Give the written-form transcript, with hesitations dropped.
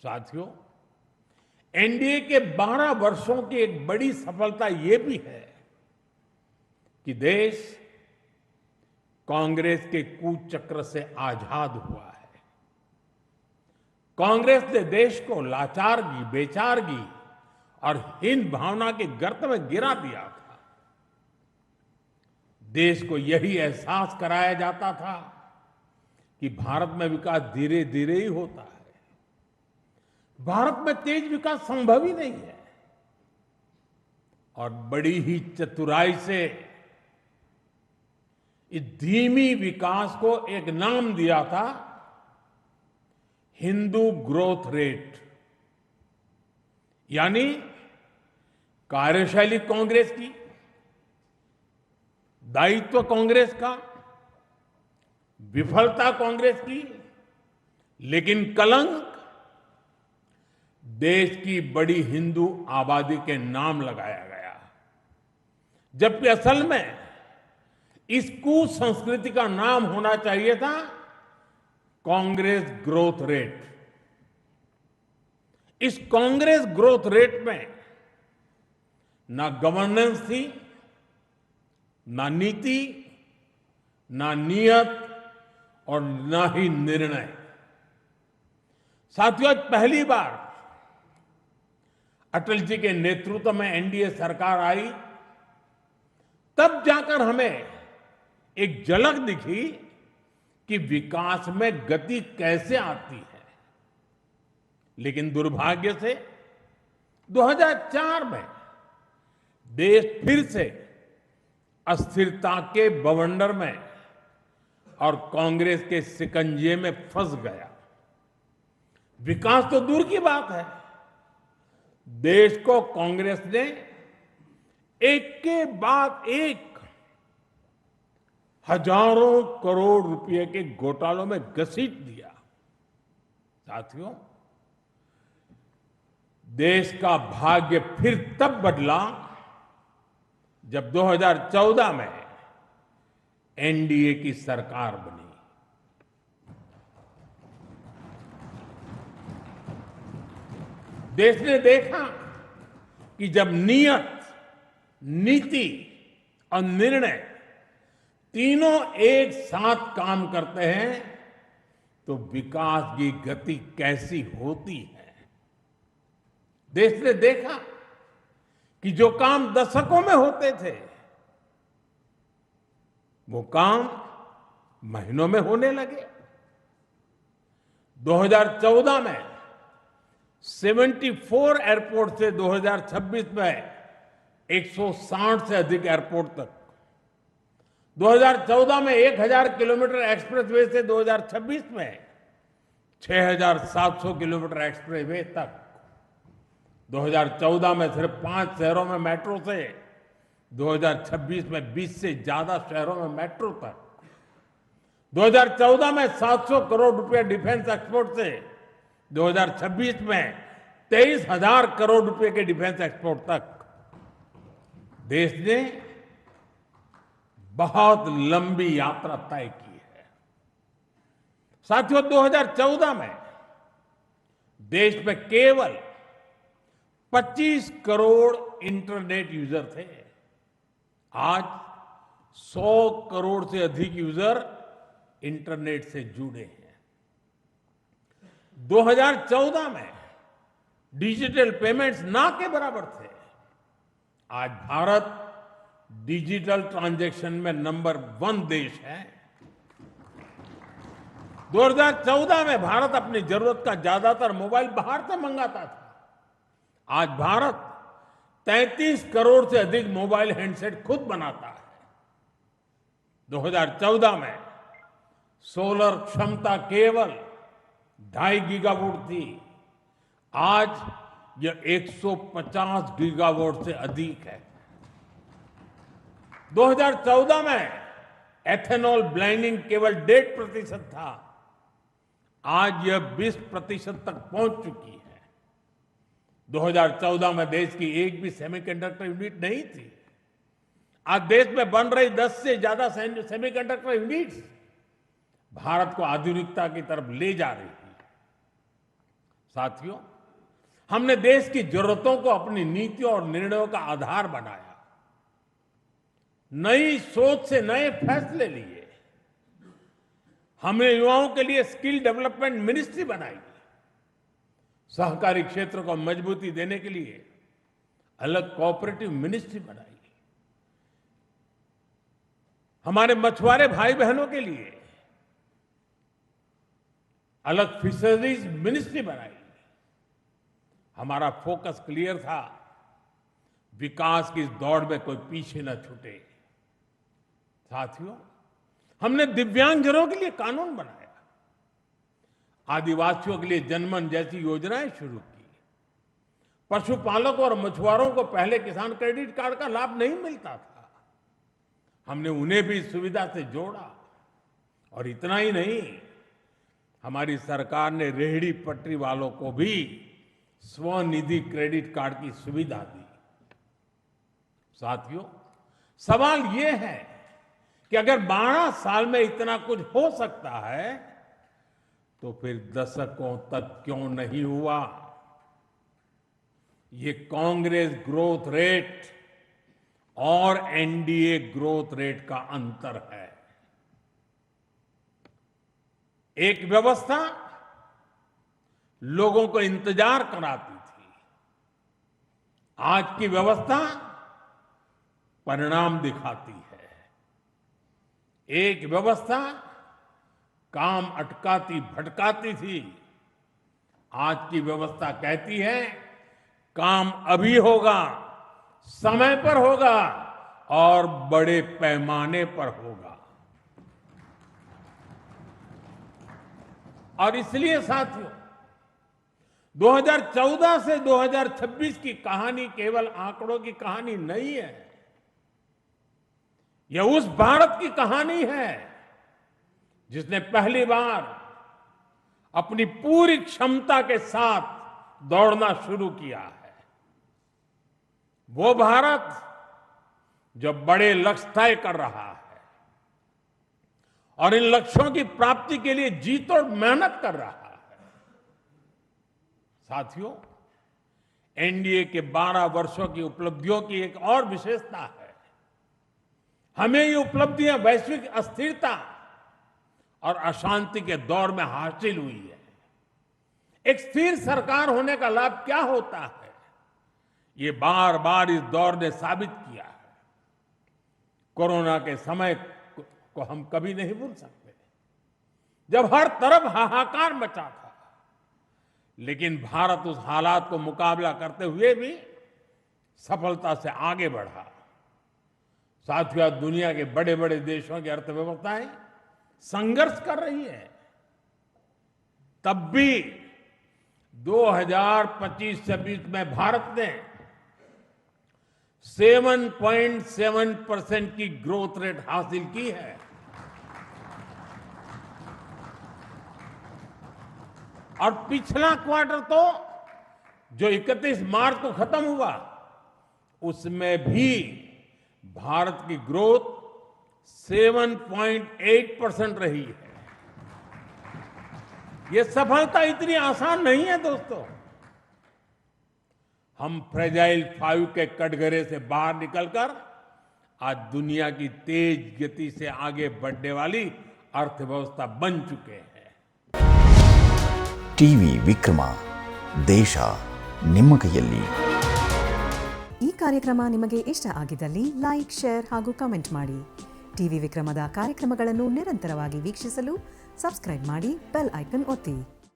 साथियों, एनडीए के 12 वर्षों की एक बड़ी सफलता ये भी है कि देश कांग्रेस के कुचक्र से आजाद हुआ है। कांग्रेस ने देश को लाचारगी, बेचारगी और हीन भावना के गर्त में गिरा दिया था। देश को यही एहसास कराया जाता था कि भारत में विकास धीरे धीरे ही होता है, भारत में तेज विकास संभव ही नहीं है। और बड़ी ही चतुराई से इस धीमी विकास को एक नाम दिया था, हिंदू ग्रोथ रेट। यानी कार्यशैली कांग्रेस की, दायित्व कांग्रेस का, विफलता कांग्रेस की, लेकिन कलंक देश की बड़ी हिंदू आबादी के नाम लगाया गया। जबकि असल में इस कुसंस्कृति का नाम होना चाहिए था कांग्रेस ग्रोथ रेट। इस कांग्रेस ग्रोथ रेट में ना गवर्नेंस थी, ना नीति, ना नियत और ना ही निर्णय। साथियों, आज पहली बार अटल जी के नेतृत्व में एनडीए सरकार आई, तब जाकर हमें एक झलक दिखी कि विकास में गति कैसे आती है। लेकिन दुर्भाग्य से 2004 में देश फिर से अस्थिरता के बवंडर में और कांग्रेस के शिकंजे में फंस गया। विकास तो दूर की बात है, देश को कांग्रेस ने एक के बाद एक हजारों करोड़ रुपए के घोटालों में घसीट दिया। साथियों, देश का भाग्य फिर तब बदला जब 2014 में एनडीए की सरकार बनी। देश ने देखा कि जब नियत, नीति और निर्णय तीनों एक साथ काम करते हैं तो विकास की गति कैसी होती है। देश ने देखा कि जो काम दशकों में होते थे, वो काम महीनों में होने लगे। 2014 में 74 एयरपोर्ट से 2026 में 160 से अधिक एयरपोर्ट तक, 2014 में 1000 किलोमीटर एक्सप्रेसवे से 2026 में 6700 किलोमीटर एक्सप्रेसवे तक, 2014 में सिर्फ 5 शहरों में मेट्रो से 2026 में 20 से ज्यादा शहरों में मेट्रो तक, 2014 में 700 करोड़ रुपए डिफेंस एक्सपोर्ट से 2026 में 23,000 करोड़ रुपए के डिफेंस एक्सपोर्ट तक। देश ने बहुत लंबी यात्रा तय की है। साथियों, 2014 में देश में केवल 25 करोड़ इंटरनेट यूजर थे। आज 100 करोड़ से अधिक यूजर इंटरनेट से जुड़े हैं। 2014 में डिजिटल पेमेंट्स ना के बराबर थे। आज भारत डिजिटल ट्रांजैक्शन में नंबर 1 देश है। 2014 में भारत अपनी जरूरत का ज्यादातर मोबाइल बाहर से मंगाता था। आज भारत 33 करोड़ से अधिक मोबाइल हैंडसेट खुद बनाता है। 2014 में सोलर क्षमता केवल 2.5 गीगावाट थी। आज यह 150 गीगावाट से अधिक है। 2014 में एथेनॉल ब्लेंडिंग केवल 1.5% था। आज यह 20% तक पहुंच चुकी है। 2014 में देश की एक भी सेमीकंडक्टर यूनिट नहीं थी। आज देश में बन रही 10 से ज्यादा सेमीकंडक्टर यूनिट्स भारत को आधुनिकता की तरफ ले जा रही है। साथियों, हमने देश की जरूरतों को अपनी नीतियों और निर्णयों का आधार बनाया। नई सोच से नए फैसले लिए। हमने युवाओं के लिए स्किल डेवलपमेंट मिनिस्ट्री बनाई। सहकारी क्षेत्र को मजबूती देने के लिए अलग कोऑपरेटिव मिनिस्ट्री बनाई। हमारे मछुआरे भाई बहनों के लिए अलग फिशरीज मिनिस्ट्री बनाई। हमारा फोकस क्लियर था, विकास की इस दौड़ में कोई पीछे न छूटे। साथियों, हमने दिव्यांगजनों के लिए कानून बनाया। आदिवासियों के लिए जनमन जैसी योजनाएं शुरू की। पशुपालकों और मछुआरों को पहले किसान क्रेडिट कार्ड का लाभ नहीं मिलता था, हमने उन्हें भी इस सुविधा से जोड़ा। और इतना ही नहीं, हमारी सरकार ने रेहड़ी पटरी वालों को भी स्वनिधि क्रेडिट कार्ड की सुविधा दी। साथियों, सवाल यह है कि अगर 12 साल में इतना कुछ हो सकता है तो फिर दशकों तक क्यों नहीं हुआ? ये कांग्रेस ग्रोथ रेट और एनडीए ग्रोथ रेट का अंतर है। एक व्यवस्था लोगों को इंतजार कराती थी, आज की व्यवस्था परिणाम दिखाती है। एक व्यवस्था काम अटकाती भटकाती थी, आज की व्यवस्था कहती है काम अभी होगा, समय पर होगा और बड़े पैमाने पर होगा। और इसलिए साथियों, 2014 से 2026 की कहानी केवल आंकड़ों की कहानी नहीं है। यह उस भारत की कहानी है जिसने पहली बार अपनी पूरी क्षमता के साथ दौड़ना शुरू किया है। वो भारत जो बड़े लक्ष्य तय कर रहा है और इन लक्ष्यों की प्राप्ति के लिए जी तोड़ मेहनत कर रहा है। साथियों, एनडीए के 12 वर्षों की उपलब्धियों की एक और विशेषता है। हमें ये उपलब्धियां वैश्विक अस्थिरता और अशांति के दौर में हासिल हुई है। एक स्थिर सरकार होने का लाभ क्या होता है, ये बार बार इस दौर ने साबित किया है। कोरोना के समय को हम कभी नहीं भूल सकते, जब हर तरफ हाहाकार मचा था, लेकिन भारत उस हालात को मुकाबला करते हुए भी सफलता से आगे बढ़ा। साथियों, दुनिया के बड़े बड़े देशों की अर्थव्यवस्थाएं संघर्ष कर रही है, तब भी 2025-26 में भारत ने 7.7% की ग्रोथ रेट हासिल की है। और पिछला क्वार्टर तो जो 31 मार्च को खत्म हुआ, उसमें भी भारत की ग्रोथ 7.8% रही है। ये सफलता इतनी आसान नहीं है दोस्तों। हम फ्रेजाइल 5 के कटघरे से बाहर निकलकर आज दुनिया की तेज गति से आगे बढ़ने वाली अर्थव्यवस्था बन चुके हैं। ಟಿವಿ ವಿಕ್ರಮ, ದೇಶ ನಿಮ್ಮ ಕೈಯಲ್ಲಿ. ಈ ಕಾರ್ಯಕ್ರಮ ನಿಮಗೆ ಇಷ್ಟ ಆಗಿದ್ದಲ್ಲಿ ಲೈಕ್, ಶೇರ್ ಹಾಗೂ ಕಮೆಂಟ್ ಮಾಡಿ. ಟಿವಿ ವಿಕ್ರಮದ ಕಾರ್ಯಕ್ರಮಗಳನ್ನು ನಿರಂತರವಾಗಿ ವೀಕ್ಷಿಸಲು ಸಬ್ಸ್ಕ್ರೈಬ್ ಮಾಡಿ, ಬೆಲ್ ಐಕನ್ ಒತ್ತಿ.